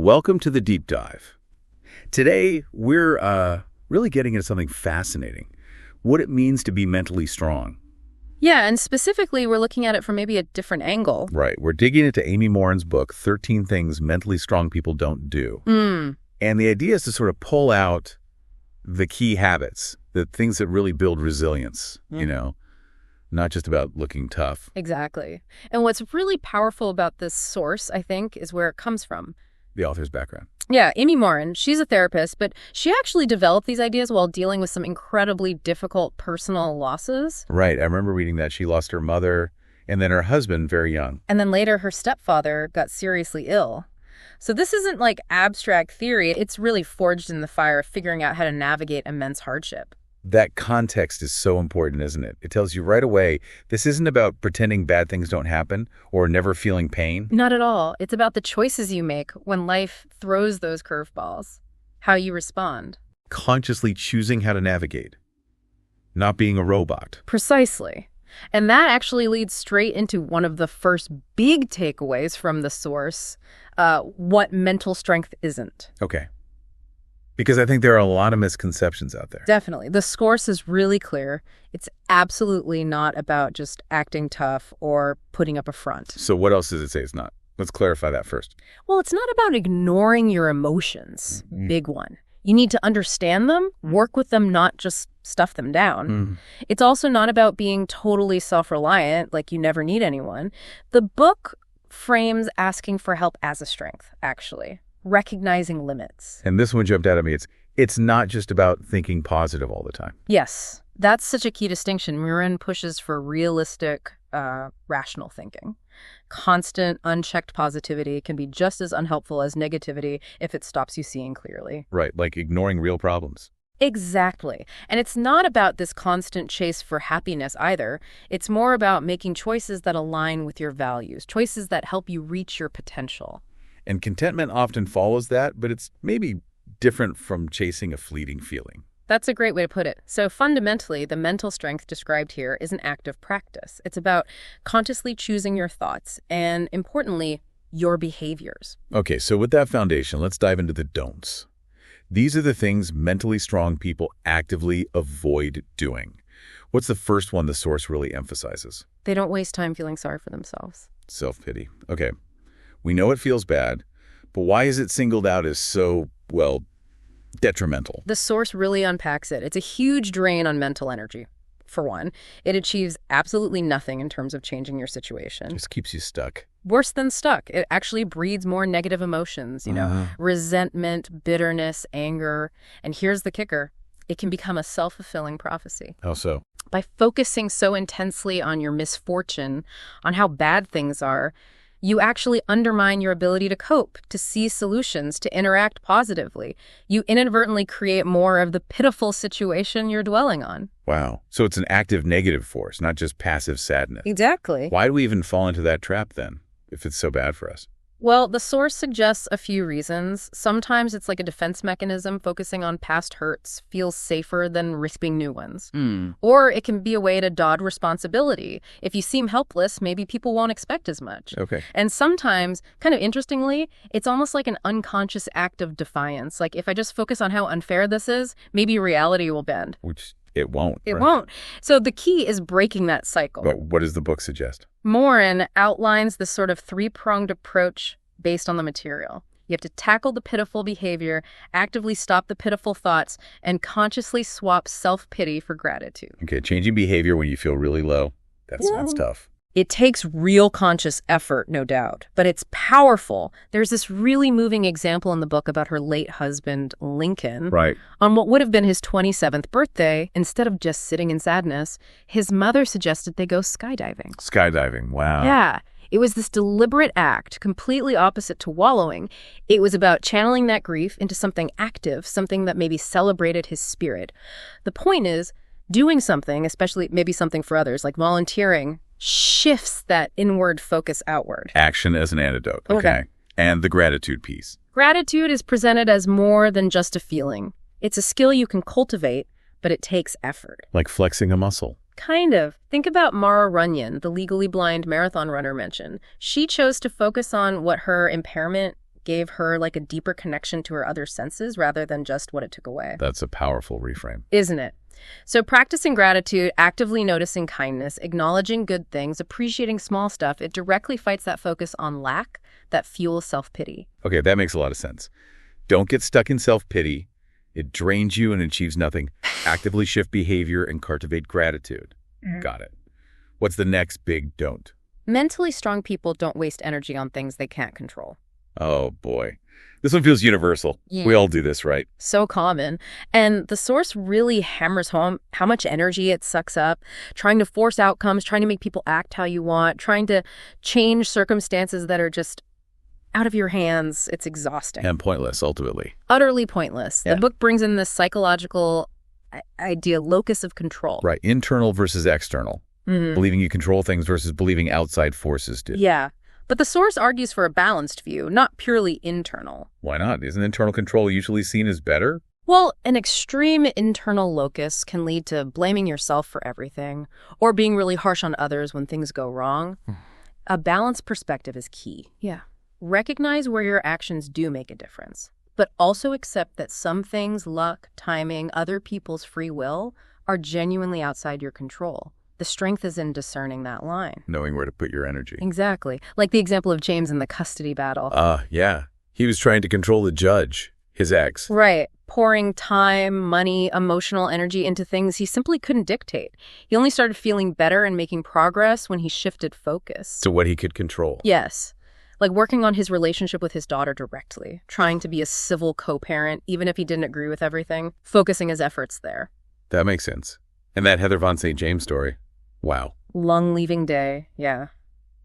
welcome to the deep dive. Today, we're really getting into something fascinating, what it means to be mentally strong. Yeah, and specifically, we're looking at it from maybe a different angle. Right. We're digging into Amy Morin's book, 13 Things Mentally Strong People Don't Do. And the idea is to sort of pull out the key habits, the things that really build resilience, not just about looking tough. Exactly. And what's really powerful about this source, I think, is where it comes from. The author's background. Yeah, Amy Morin, she's a therapist, but she actually developed these ideas while dealing with some incredibly difficult personal losses. Right. I remember reading that she lost her mother and then her husband very young. And then later her stepfather got seriously ill. So this isn't like abstract theory. It's really forged in the fire of figuring out how to navigate immense hardship. That context is so important, isn't it? It tells you right away, this isn't about pretending bad things don't happen or never feeling pain. Not at all. It's about the choices you make when life throws those curveballs, how you respond. Consciously choosing how to navigate, not being a robot. Precisely. And that actually leads straight into one of the first big takeaways from the source, what mental strength isn't. Okay. Because I think there are a lot of misconceptions out there. Definitely. The source is really clear. It's absolutely not about just acting tough or putting up a front. So what else does it say it's not? Let's clarify that first. Well, it's not about ignoring your emotions. Big one. You need to understand them, work with them, not just stuff them down. It's also not about being totally self-reliant, like you never need anyone. The book frames asking for help as a strength, actually. Recognizing limits. And this one jumped out at me. It's not just about thinking positive all the time. Yes, that's such a key distinction. Morin pushes for realistic, rational thinking. Constant, unchecked positivity can be just as unhelpful as negativity if it stops you seeing clearly. Right, like ignoring real problems. Exactly. And it's not about this constant chase for happiness either. It's more about making choices that align with your values, choices that help you reach your potential. And contentment often follows that, but it's maybe different from chasing a fleeting feeling. That's a great way to put it. So fundamentally, the mental strength described here is an active practice. It's about consciously choosing your thoughts and, importantly, your behaviors. Okay, so with that foundation, let's dive into the don'ts. These are the things mentally strong people actively avoid doing. What's the first one the source really emphasizes? They don't waste time feeling sorry for themselves. Self-pity. Okay. We know it feels bad, but why is it singled out as so, detrimental? The source really unpacks it. It's a huge drain on mental energy. For one, it achieves absolutely nothing in terms of changing your situation. Just keeps you stuck. Worse than stuck. It actually breeds more negative emotions, resentment, bitterness, anger. And here's the kicker. It can become a self-fulfilling prophecy. How so? By focusing so intensely on your misfortune, on how bad things are, you actually undermine your ability to cope, to see solutions, to interact positively. You inadvertently create more of the pitiful situation you're dwelling on. Wow. So it's an active negative force, not just passive sadness. Exactly. Why do we even fall into that trap then, if it's so bad for us? Well, the source suggests a few reasons. Sometimes it's like a defense mechanism. Focusing on past hurts feels safer than risking new ones. Or it can be a way to dodge responsibility. If you seem helpless, maybe people won't expect as much. Okay. And sometimes, kind of interestingly, it's almost like an unconscious act of defiance. Like if I just focus on how unfair this is, maybe reality will bend. Which it won't. It won't. So the key is breaking that cycle. But what does the book suggest? Morin outlines this sort of three-pronged approach based on the material. You have to tackle the pitiful behavior, actively stop the pitiful thoughts, and consciously swap self-pity for gratitude. Okay, changing behavior when you feel really low. That sounds tough. It takes real conscious effort, no doubt, but it's powerful. There's this really moving example in the book about her late husband, Lincoln. Right. On what would have been his 27th birthday, instead of just sitting in sadness, his mother suggested they go skydiving. Skydiving, wow. Yeah. It was this deliberate act, completely opposite to wallowing. It was about channeling that grief into something active, something that maybe celebrated his spirit. The point is, doing something, especially maybe something for others, like volunteering, shifts that inward focus outward. Action as an antidote. Okay. And the gratitude piece. Gratitude is presented as more than just a feeling. It's a skill you can cultivate, but it takes effort. Like flexing a muscle. Kind of. Think about Mara Runyon, the legally blind marathon runner mentioned. She chose to focus on what her impairment gave her like a deeper connection to her other senses rather than just what it took away. That's a powerful reframe. Isn't it? So practicing gratitude, actively noticing kindness, acknowledging good things, appreciating small stuff, it directly fights that focus on lack that fuels self-pity. Okay, that makes a lot of sense. Don't get stuck in self-pity. It drains you and achieves nothing. Actively shift behavior and cultivate gratitude. Got it. What's the next big don't? Mentally strong people don't waste energy on things they can't control. Oh, boy. This one feels universal. Yeah. We all do this, right? So common. And the source really hammers home how much energy it sucks up, trying to force outcomes, trying to make people act how you want, trying to change circumstances that are just out of your hands. It's exhausting. And pointless, ultimately. Utterly pointless. Yeah. The book brings in this psychological idea, locus of control. Right. Internal versus external. Believing you control things versus believing outside forces do. Yeah. But the source argues for a balanced view, not purely internal. Why not? Isn't internal control usually seen as better? Well, an extreme internal locus can lead to blaming yourself for everything or being really harsh on others when things go wrong. A balanced perspective is key. Yeah. Recognize where your actions do make a difference, but also accept that some things, luck, timing, other people's free will, are genuinely outside your control. The strength is in discerning that line. Knowing where to put your energy. Exactly. Like the example of James in the custody battle. Yeah. He was trying to control the judge, his ex. Right. Pouring time, money, emotional energy into things he simply couldn't dictate. He only started feeling better and making progress when he shifted focus. To what he could control. Yes. Like working on his relationship with his daughter directly, trying to be a civil co-parent, even if he didn't agree with everything, focusing his efforts there. That makes sense. And that Heather Von St. James story. Wow. Lung leaving day, yeah.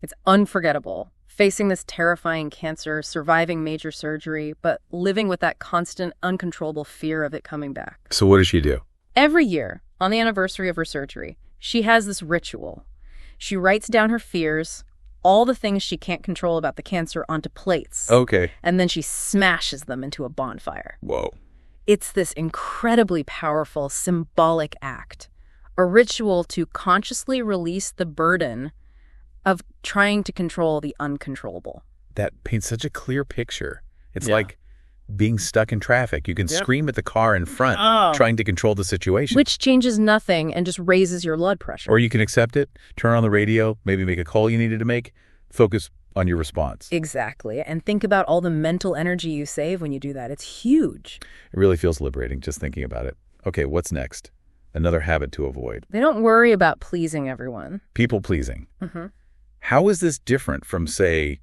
It's unforgettable. Facing this terrifying cancer, surviving major surgery, but living with that constant, uncontrollable fear of it coming back. So what does she do? Every year, on the anniversary of her surgery, she has this ritual. She writes down her fears, all the things she can't control about the cancer, onto plates. Okay. And then she smashes them into a bonfire. Whoa. It's this incredibly powerful, symbolic act. A ritual to consciously release the burden of trying to control the uncontrollable. That paints such a clear picture. It's like being stuck in traffic. You can scream at the car in front, trying to control the situation. Which changes nothing and just raises your blood pressure. Or you can accept it, turn on the radio, maybe make a call you needed to make, focus on your response. Exactly. And think about all the mental energy you save when you do that. It's huge. It really feels liberating just thinking about it. Okay, what's next? Another habit to avoid. They don't worry about pleasing everyone. People pleasing. How is this different from, say,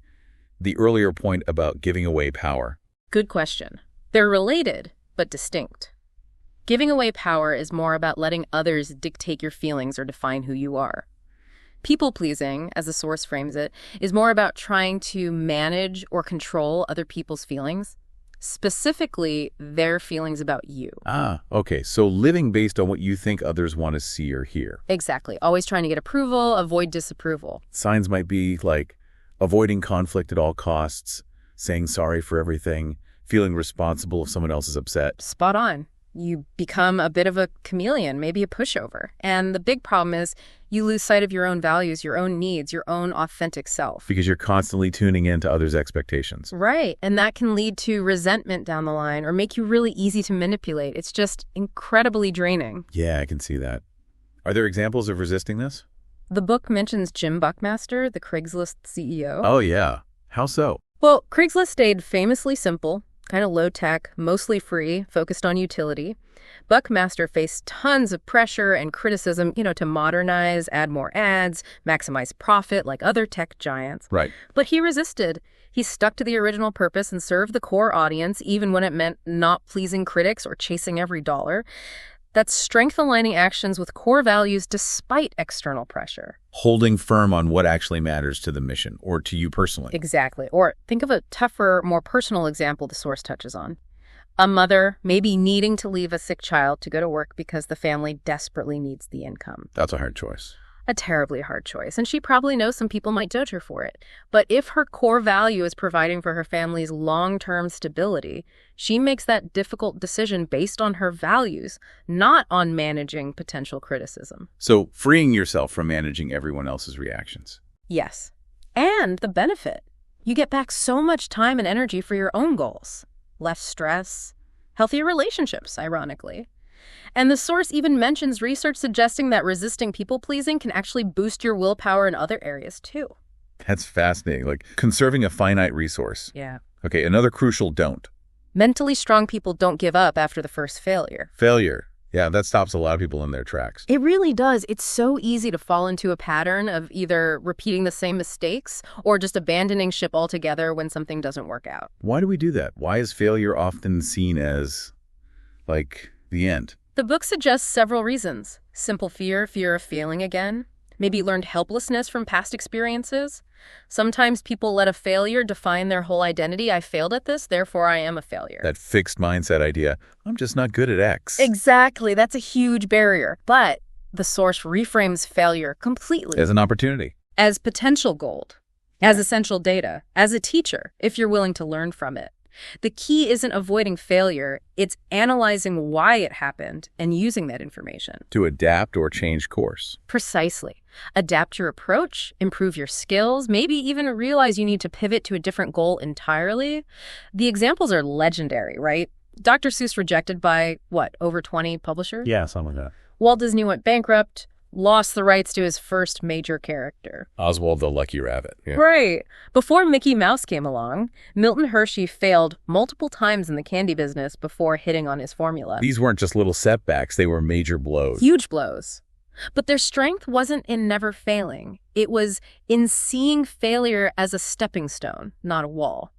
the earlier point about giving away power? Good question. They're related, but distinct. Giving away power is more about letting others dictate your feelings or define who you are. People-pleasing, as the source frames it, is more about trying to manage or control other people's feelings, specifically their feelings about you. Okay. So living based on what you think others want to see or hear. Exactly. Always trying to get approval, avoid disapproval. Signs might be like avoiding conflict at all costs, saying sorry for everything, feeling responsible if someone else is upset. Spot on. You become a bit of a chameleon, maybe a pushover. And the big problem is you lose sight of your own values, your own needs, your own authentic self. Because you're constantly tuning in to others' expectations. Right. And that can lead to resentment down the line or make you really easy to manipulate. It's just incredibly draining. Yeah, I can see that. Are there examples of resisting this? The book mentions Jim Buckmaster, the Craigslist CEO. Oh, yeah. How so? Well, Craigslist stayed famously simple, kind of low-tech, mostly free, focused on utility. Buckmaster faced tons of pressure and criticism, to modernize, add more ads, maximize profit like other tech giants. Right. But he resisted. He stuck to the original purpose and served the core audience, even when it meant not pleasing critics or chasing every dollar. That's strength-aligning actions with core values despite external pressure. Holding firm on what actually matters to the mission or to you personally. Exactly. Or think of a tougher, more personal example the source touches on. A mother maybe needing to leave a sick child to go to work because the family desperately needs the income. That's a hard choice. A terribly hard choice, and she probably knows some people might judge her for it. But if her core value is providing for her family's long-term stability, she makes that difficult decision based on her values, not on managing potential criticism. So freeing yourself from managing everyone else's reactions. Yes. And the benefit. You get back so much time and energy for your own goals. Less stress, healthier relationships, ironically. And the source even mentions research suggesting that resisting people-pleasing can actually boost your willpower in other areas, too. That's fascinating. Like conserving a finite resource. Yeah. Okay, another crucial don't. Mentally strong people don't give up after the first failure. Failure. Yeah, that stops a lot of people in their tracks. It really does. It's so easy to fall into a pattern of either repeating the same mistakes or just abandoning ship altogether when something doesn't work out. Why do we do that? Why is failure often seen as, like, the end? The book suggests several reasons. Simple fear of failing again. Maybe learned helplessness from past experiences. Sometimes people let a failure define their whole identity. I failed at this, therefore I am a failure. That fixed mindset idea, I'm just not good at X. Exactly. That's a huge barrier. But the source reframes failure completely. As an opportunity. As potential gold. As essential data. As a teacher, if you're willing to learn from it. The key isn't avoiding failure, it's analyzing why it happened and using that information. To adapt or change course. Precisely. Adapt your approach, improve your skills, maybe even realize you need to pivot to a different goal entirely. The examples are legendary, right? Dr. Seuss rejected by, over 20 publishers? Yeah, something like that. Walt Disney went bankrupt, lost the rights to his first major character. Oswald the Lucky Rabbit. Yeah. Right. Before Mickey Mouse came along, Milton Hershey failed multiple times in the candy business before hitting on his formula. These weren't just little setbacks, they were major blows. Huge blows. But their strength wasn't in never failing. It was in seeing failure as a stepping stone, not a wall.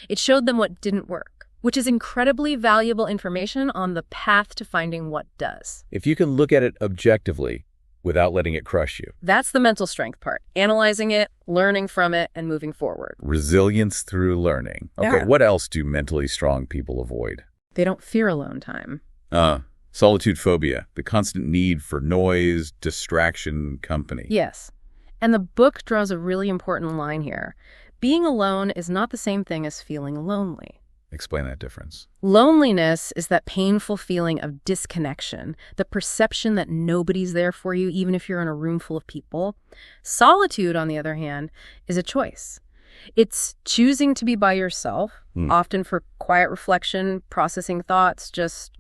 It showed them what didn't work, which is incredibly valuable information on the path to finding what does. If you can look at it objectively, without letting it crush you. That's the mental strength part. Analyzing it, learning from it, and moving forward. Resilience through learning. Okay, Yeah. What else do mentally strong people avoid? They don't fear alone time. Solitude phobia, the constant need for noise, distraction, company. Yes. And the book draws a really important line here. Being alone is not the same thing as feeling lonely. Explain that difference. Loneliness is that painful feeling of disconnection, the perception that nobody's there for you, even if you're in a room full of people. Solitude, on the other hand, is a choice. It's choosing to be by yourself, often for quiet reflection, processing thoughts, just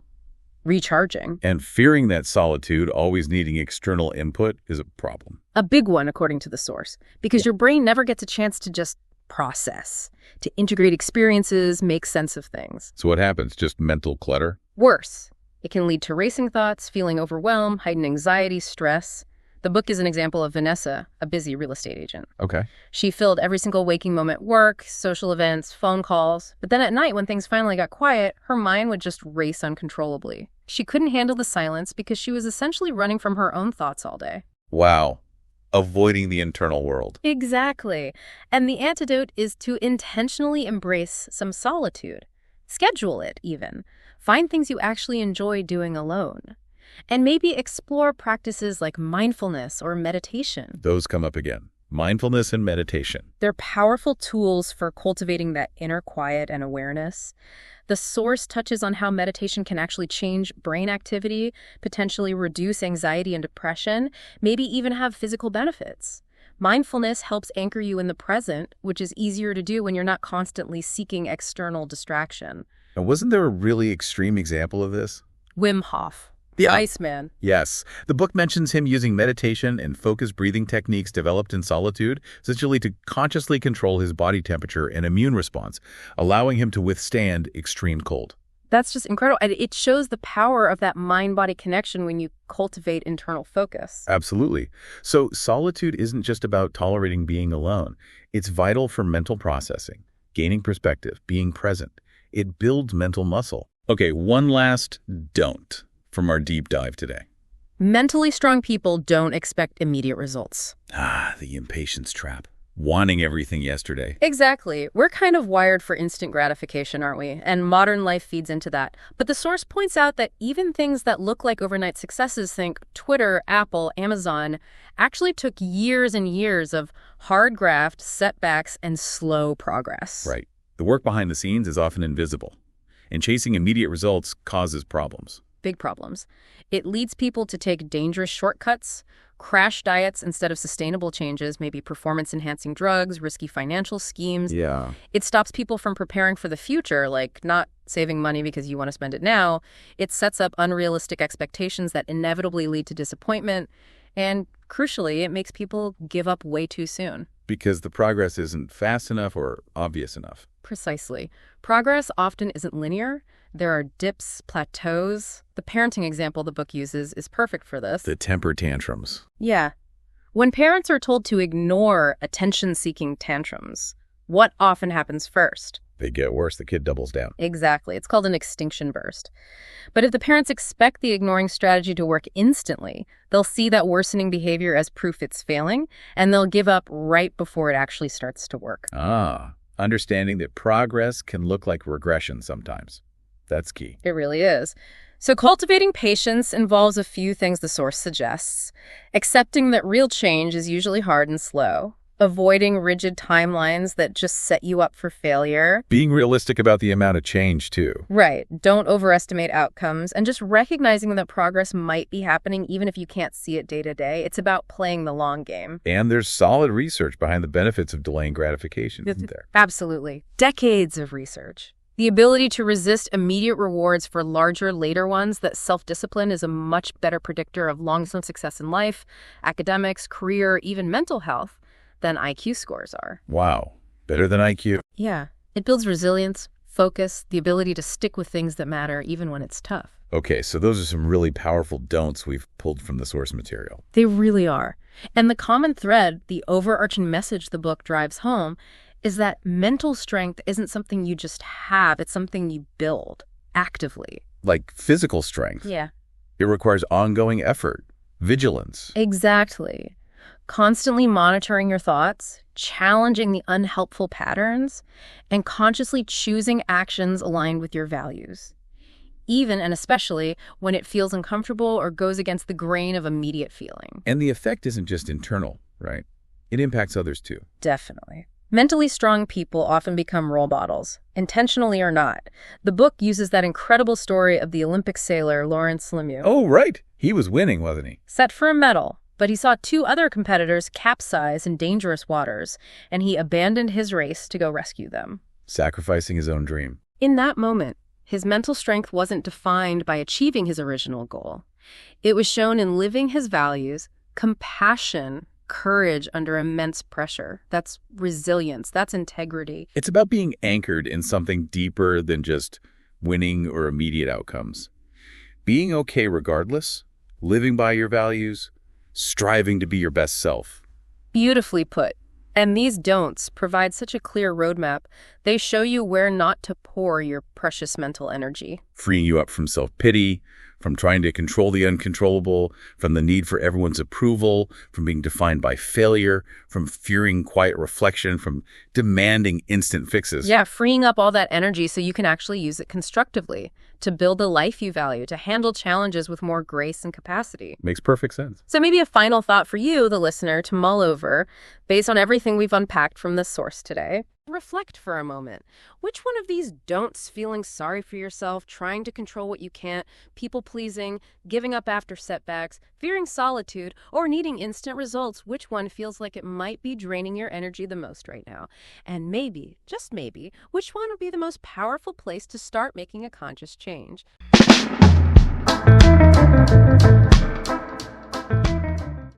recharging. And fearing that solitude, always needing external input, is a problem. A big one, according to the source, because your brain never gets a chance to just process, to integrate experiences, make sense of things. So what happens? Just mental clutter? Worse, it can lead to racing thoughts, feeling overwhelmed, heightened anxiety, stress. The book is an example of Vanessa, a busy real estate agent. Okay. She filled every single waking moment, work, social events, phone calls. But then at night, when things finally got quiet, her mind would just race uncontrollably. She couldn't handle the silence because she was essentially running from her own thoughts all day. Wow. Avoiding the internal world. Exactly. And the antidote is to intentionally embrace some solitude. Schedule it, even. Find things you actually enjoy doing alone. And maybe explore practices like mindfulness or meditation. Those come up again. Mindfulness and meditation. They're powerful tools for cultivating that inner quiet and awareness. The source touches on how meditation can actually change brain activity, potentially reduce anxiety and depression, maybe even have physical benefits. Mindfulness helps anchor you in the present, which is easier to do when you're not constantly seeking external distraction. And wasn't there a really extreme example of this? Wim Hof, the Iceman. Yes. The book mentions him using meditation and focused breathing techniques developed in solitude, essentially to consciously control his body temperature and immune response, allowing him to withstand extreme cold. That's just incredible. And it shows the power of that mind-body connection when you cultivate internal focus. Absolutely. So solitude isn't just about tolerating being alone. It's vital for mental processing, gaining perspective, being present. It builds mental muscle. Okay, one last don't from our deep dive today. Mentally strong people don't expect immediate results. The impatience trap. Wanting everything yesterday. Exactly. We're kind of wired for instant gratification, aren't we? And modern life feeds into that. But the source points out that even things that look like overnight successes, think Twitter, Apple, Amazon, actually took years and years of hard graft, setbacks, and slow progress. Right. The work behind the scenes is often invisible, and chasing immediate results causes problems. big problems. It leads people to take dangerous shortcuts, crash diets instead of sustainable changes, maybe performance-enhancing drugs, risky financial schemes. Yeah. It stops people from preparing for the future, like not saving money because you want to spend it now. It sets up unrealistic expectations that inevitably lead to disappointment. And crucially, it makes people give up way too soon. Because the progress isn't fast enough or obvious enough. Precisely. Progress often isn't linear. There are dips, plateaus. The parenting example the book uses is perfect for this. The temper tantrums. Yeah. When parents are told to ignore attention-seeking tantrums, what often happens first? They get worse. The kid doubles down. Exactly. It's called an extinction burst. But if the parents expect the ignoring strategy to work instantly, they'll see that worsening behavior as proof it's failing, and they'll give up right before it actually starts to work. Understanding that progress can look like regression sometimes. That's key. It really is. So cultivating patience involves a few things the source suggests. Accepting that real change is usually hard and slow. Avoiding rigid timelines that just set you up for failure. Being realistic about the amount of change, too. Right. Don't overestimate outcomes. And just recognizing that progress might be happening even if you can't see it day to day. It's about playing the long game. And there's solid research behind the benefits of delaying gratification, isn't there? Absolutely. Decades of research. The ability to resist immediate rewards for larger, later ones, that self-discipline is a much better predictor of long-term success in life, academics, career, even mental health than IQ scores are. Wow. Better than IQ? Yeah. It builds resilience, focus, the ability to stick with things that matter even when it's tough. Okay, so those are some really powerful don'ts we've pulled from the source material. They really are. And the common thread, the overarching message the book drives home, is that mental strength isn't something you just have. It's something you build actively. Like physical strength. Yeah. It requires ongoing effort, vigilance. Exactly. Constantly monitoring your thoughts, challenging the unhelpful patterns, and consciously choosing actions aligned with your values. Even and especially when it feels uncomfortable or goes against the grain of immediate feeling. And the effect isn't just internal, right? It impacts others too. Definitely. Mentally strong people often become role models, intentionally or not. The book uses that incredible story of the Olympic sailor Lawrence Lemieux. Oh, right. He was winning, wasn't he? Set for a medal, but he saw two other competitors capsize in dangerous waters, and he abandoned his race to go rescue them. Sacrificing his own dream. In that moment, his mental strength wasn't defined by achieving his original goal. It was shown in living his values, compassion, courage under immense pressure. That's resilience. That's integrity. It's about being anchored in something deeper than just winning or immediate outcomes. Being okay regardless, living by your values, striving to be your best self. Beautifully put. And these don'ts provide such a clear roadmap. They show you where not to pour your precious mental energy. Freeing you up from self-pity, from trying to control the uncontrollable, from the need for everyone's approval, from being defined by failure, from fearing quiet reflection, from demanding instant fixes. Yeah, freeing up all that energy so you can actually use it constructively, to build a life you value, to handle challenges with more grace and capacity. Makes perfect sense. So maybe a final thought for you, the listener, to mull over, based on everything we've unpacked from this source today. Reflect for a moment. Which one of these don'ts, feeling sorry for yourself, trying to control what you can't, people-pleasing, giving up after setbacks, fearing solitude, or needing instant results, which one feels like it might be draining your energy the most right now? And maybe, just maybe, which one would be the most powerful place to start making a conscious change?